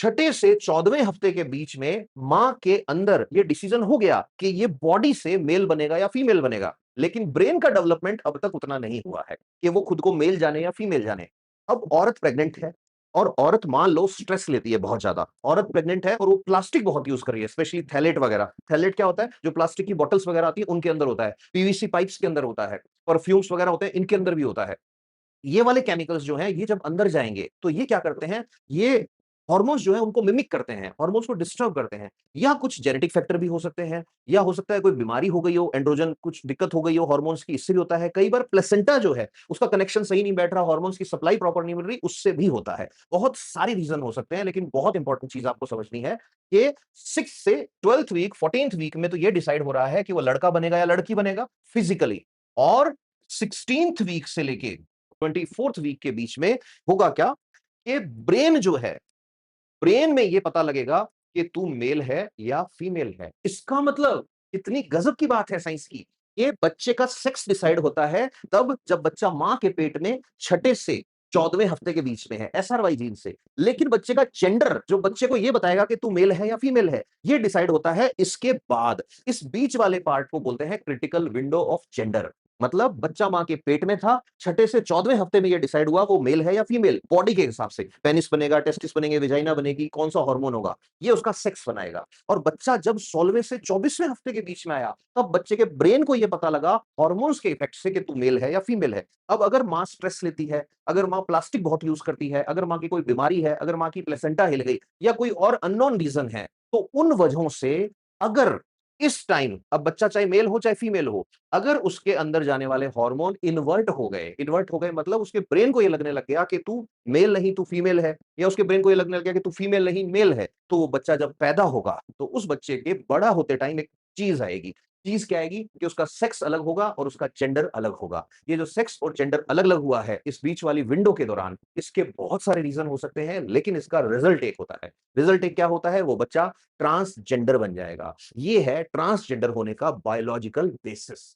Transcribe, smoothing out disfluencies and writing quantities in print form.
छठे से 14वें हफ्ते के बीच में मां के अंदर ये डिसीजन हो गया कि ये बॉडी से मेल बनेगा या फीमेल बनेगा। लेकिन ब्रेन का डेवलपमेंट अब तक उतना नहीं हुआ है कि वो खुद को मेल जाने या फीमेल जाने। अब औरत प्रेग्नेंट है और औरत मान लो स्ट्रेस लेती है बहुत ज्यादा। औरत प्रेग्नेंट है और वो प्लास्टिक बहुत यूज कर रही है, स्पेशली थैलेट वगैरह। थैलेट क्या होता है? जो प्लास्टिक की बॉटल्स वगैरह आती है उनके अंदर होता है, पीवीसी पाइप्स के अंदर होता है, परफ्यूम्स वगैरह होते हैं, इनके अंदर भी होता है। ये वाले केमिकल्स जो हैं, ये जब अंदर जाएँगे, तो ये क्या करते हैं, ये हार्मोन्स जो हैं, उनको मिमिक करते हैं, हार्मोन्स को डिस्टर्ब करते हैं। या कुछ जेनेटिक फैक्टर भी हो सकते हैं, या हो सकता है कोई बीमारी हो गई हो, एंड्रोजन कुछ दिक्कत हो गई हो हार्मोन्स की, इससे भी होता है। कई बार प्लेसेंटा जो है, उसका कनेक्शन सही नहीं बैठ रहा, हार्मोन्स की सप्लाई प्रॉपर नहीं मिल रही, उससे भी होता है। बहुत सारी रीज़न हो सकते हैं, लेकिन बहुत इंपॉर्टेंट चीज़ आपको समझनी है कि 6th से 12th वीक, 14th वीक में तो ये डिसाइड हो रहा है कि वो लड़का बनेगा या लड़की बनेगा फिजिकली। और 16th वीक से लेके 24th वीक के बीच में होगा क्या कि ब्रेन जो है, ब्रेन में ये पता लगेगा कि तू मेल है या फीमेल है। इसका मतलब इतनी गजब की बात है साइंस की। ये बच्चे का सेक्स डिसाइड होता है तब जब बच्चा मां के पेट में छठे से 14वें हफ्ते के बीच में है, एसआरवाई जीन से। लेकिन बच्चे का जेंडर जो बच्चे को ये बताएगा कि तू मेल है या फीमेल है, ये डिसाइड होता है इसके बाद। इस बीच वाले पार्ट को बोलते हैं क्रिटिकल विंडो ऑफ जेंडर। मतलब बच्चा मां के पेट में था, छठे से 14वें हफ्ते में ये डिसाइड हुआ वो मेल है या फीमेल, बॉडी के हिसाब से। पेनिस बनेगा, टेस्टिस बनेंगे, वेजाइना बनेगी, कौन सा हार्मोन होगा, ये उसका सेक्स बनाएगा। और बच्चा जब 16वें से 24वें हफ्ते के बीच में आया, तब बच्चे के ब्रेन को ये पता लगा हार्मोन्स के इफेक्ट से कि तू मेल है या फीमेल है। अब अगर मां स्ट्रेस लेती है, अगर मां प्लास्टिक बहुत यूज करती है, अगर मां की कोई बीमारी है, अगर मां की प्लेसेंटा हिल गई या कोई और अननोन रीजन है, तो उन वजहों से अगर इस टाइम अब बच्चा चाहे मेल हो चाहे फीमेल हो, अगर उसके अंदर जाने वाले हार्मोन इन्वर्ट हो गए मतलब उसके ब्रेन को ये लगने लग गया कि तू मेल नहीं तू फीमेल है, या उसके ब्रेन को ये लगने लग गया कि तू फीमेल नहीं मेल है, तो वो बच्चा जब पैदा होगा तो उस बच्चे के बड़ा होते टाइम एक चीज आएगी। चीज क्या आएगी कि उसका सेक्स अलग होगा और उसका जेंडर अलग होगा। ये जो सेक्स और जेंडर अलग अलग हुआ है इस बीच वाली विंडो के दौरान, इसके बहुत सारे रीजन हो सकते हैं, लेकिन इसका रिजल्ट एक होता है। रिजल्ट एक क्या होता है? वो बच्चा ट्रांसजेंडर बन जाएगा। ये है ट्रांसजेंडर होने का बायोलॉजिकल बेसिस।